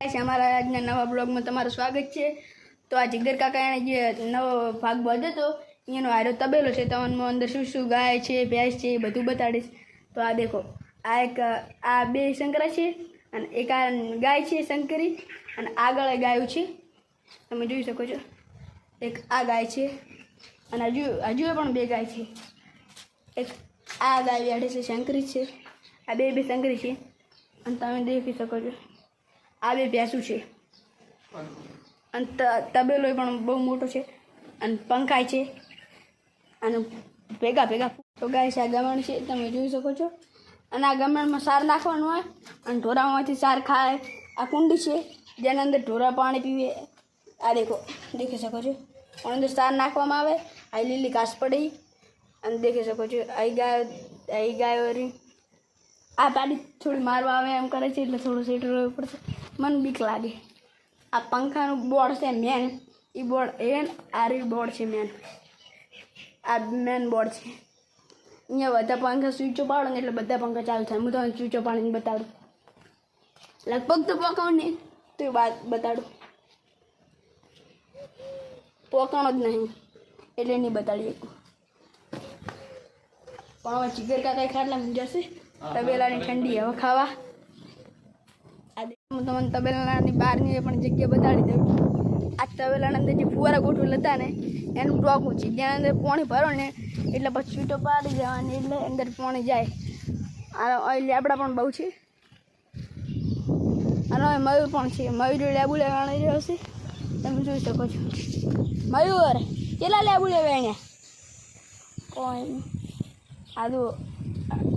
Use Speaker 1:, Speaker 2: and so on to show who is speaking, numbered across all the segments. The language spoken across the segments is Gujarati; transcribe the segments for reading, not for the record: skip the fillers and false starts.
Speaker 1: અમારા આજના નવા બ્લોગમાં તમારું સ્વાગત છે। તો આ જીગર કાકાએ જે નવો ભાગ બધો હતો એનો હારો તબેલો છે, તમને અંદર શું શું ગાય છે, ભેંસ છે એ બધું બતાડીશ। તો આ દેખો, આ બે શંકરા છે અને એક આ ગાય છે શંકરી, અને આગળ ગાયું છે તમે જોઈ શકો છો। એક આ ગાય છે અને હજુ પણ બે ગાય છે। એક આ ગાય બેઠી છે શંકરી છે, આ બે શંકરી છે અને તમે દેખી શકો છો। આ બે ભેંસું છે અને તબેલો પણ બહુ મોટો છે અને પંખાય છે અને ભેગા તો ગાય છે। આ ગમણ છે તમે જોઈ શકો છો, અને આ ગમણમાં સાર નાખવાનું હોય અને ઢોરામાંથી સાર ખાય। આ કુંડી છે જેના અંદર ઢોરા પાણી પીવે। આ દેખી શકો છો, પણ અંદર સાર નાખવામાં આવે। આ લીલી ઘાસ પડી અને દેખી શકો છો। અહીં ગાયો રહી, આ પાડી થોડી મારવા આવે એમ કરે છે એટલે થોડું સેટ રહેવું પડશે, મને બીક લાગે। આ પંખાનું બોર્ડ છે મેન, એ બોર્ડ આ બોર્ડ છે મેન, આ મેન બોર્ડ છે। અહીંયા બધા પંખા સ્વિચો પાડો ને એટલે બધા પંખા ચાલુ થાય। હું તમને સ્વિચો પાડીને બતાડું, લગભગ તો પોકાણ નહીં તો એ વાત બતાડું, પોકાણો જ નહીં એટલે નહીં બતાડી શકું। પણ હવે જીગર કાકા ખાટલા જશે તબેલાની ઠંડી હવા ખાવા। હું તમને તબેલાની બહારની પણ જગ્યા બતાડી દઉં। આ તબેલાના અંદર જે ફુવારા ગોઠવેલ હતા ને એનું ટોકું છે, જેના અંદર પાણી ભરો ને એટલે પછી છૂટો પાડી દેવાની એટલે અંદર પાણી જાય। આ લેબડા પણ બહુ છે અને હવે મયુર પણ છે। મયુર લેબુ લેવાણી રહ્યો છે તમે જોઈ શકો છો। મયુર કેટલા લેબુ લેવાય? કોઈ આ તો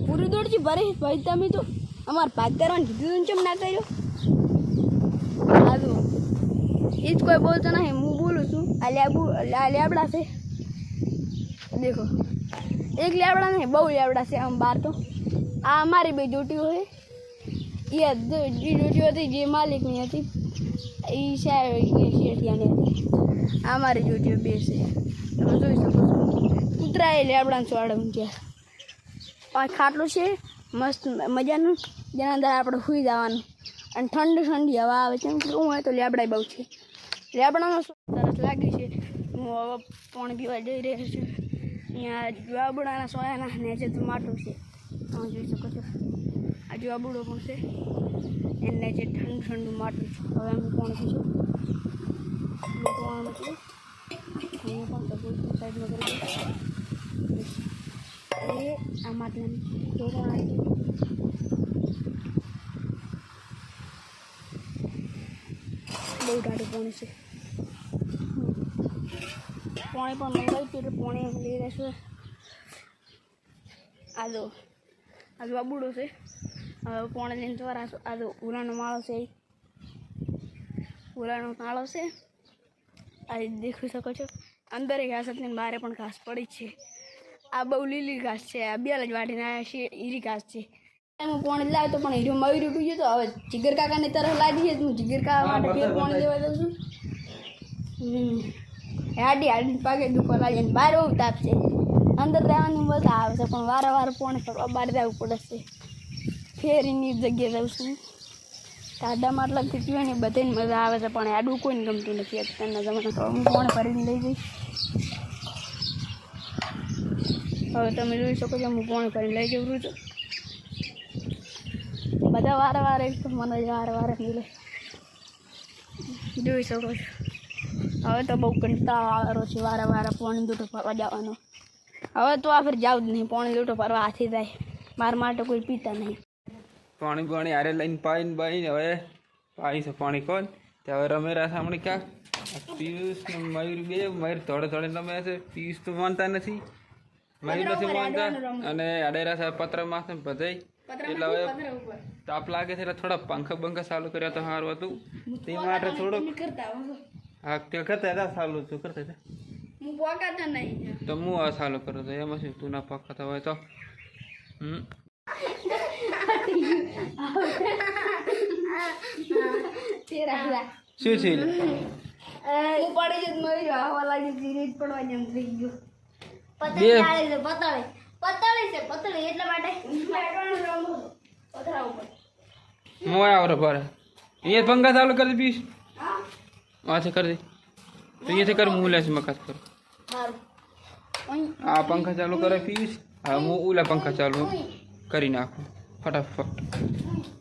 Speaker 1: પૂરી દોડથી ભરી ભાઈ, તમે તો અમારે ભાગ કરવાનું કીધું ચમ ના કર્યો? આ તો એ જ કોઈ બોલતો નહીં, હું બોલું છું। આ લેબડા છે દેખો, એક લેબડા નહીં બહુ લેબડા છે આમ બહાર। તો આ અમારી બે જોટીઓ છે, એ જોટીઓ હતી જે માલિકની હતી, એ શેઠિયાની હતી। આ અમારી જોટીઓ બે છે તમે જોઈ શકો છો। કૂતરા એ લેબડાને ચોડવું છે। આ ખાટલું છે મસ્ત મજાનું, જેના અંદર આપણે સૂઈ જવાનું અને ઠંડી હવા આવે। કેમ કે હું હોય તો લેબડા બહુ છે, લેબડામાં સરસ લાગે છે। હું હવે પાણી પીવા જઈ રહ્યો છું। અહીંયા જુવાબુડાના સોયાના નેચે તો માટું છે તમે જોઈ શકો છો। આ જુવાબુડો પણ છે, એને નેચે ઠંડુ માટું છે। હવે અમે પાણી પીશું, અહીંયા પણ સાઈડમાં કરી એ આ માટલાની બહુ ટાઢું પાણી છે। પાણી પણ મંગાવ્યું એટલે પાણી લઈ રહેશું। આ બબુડો છે, હવે પાણી લઈને દ્વારા આ ઉલાનો માળો છે, ઉલાનો માળો છે આ દેખી શકો છો। અંદર ઘાસ હતી ને બહાર પણ ઘાસ પડી છે। આ બહુ લીલી ઘાસ છે, આ બેલ જ વાટીને આવ્યા છે, હીરી ઘાસ છે। હું પાણી લાવ્યો તો પણ હીરો મયુર ઉઠી ગયો, તો હવે જીગર કાકાની તરફ લાગી છે, હું જીગર કાકા માટે ફેર પાણી લેવા દઉં છું। હાડી પાકે દુખવા લાગે ને બહાર બહુ તાપ છે, અંદર રહેવાની મજા આવે છે પણ વારે પાણી કરવા બહાર જવું પડે છે। ફેર એની જગ્યાએ જાઉં છું, ટાઢા માટલાથી પીવાની બધાને મજા આવે છે પણ આડું કોઈને ગમતું નથી અત્યારના જમાના। તો હું પાણી ભરીને લઈ જઈશ। હવે તમે જોઈ શકો છો, હું પાણી ભરીને લઈ જઉં છું। બધા વારે મને વારે મિલે જોઈ શકો છો। હવે તો બહુ કંટાળો છે વારે પાણી લૂંટો ફરવા જવાનો। હવે તો આ ફેર જાવ જ નહીં, પાણી લૂંટો ફરવા હાથી જાય, મારા માટે કોઈ પીતા નહીં।
Speaker 2: પાણી હારે લઈને પાઈને હવે પાઈ છે પાણી કોણ ત્યાં હવે રમેરા સામે ક્યાંક પિયુષ ને મયુર બે મયુર થોડે રમે છે। પિયુષ તો માનતા નથી, મયુર નથી માનતા, અને આડેરા સાહેબ પત્રમાં છે બધાય એટલે હવે તાપ લાગે છે એટલે થોડા પંખા ચાલુ કર્યા તો સારું હતું તે માટે થોડુંક હા તે કરતા હતા ચાલુ તું કરતા હતા તો હું આ ચાલુ કરું તો એમાં શું તું ના પકાતા હોય તો શું છે હું આવરો પર ये पंखा चालू कर दे पीयूष वहाँ से कर दे तो ये से कर मुँह ले मकाज कर आ पंखा चालू करे पीयूष हाँ मुँह उला पंखा चालू करी नाखो फटाफट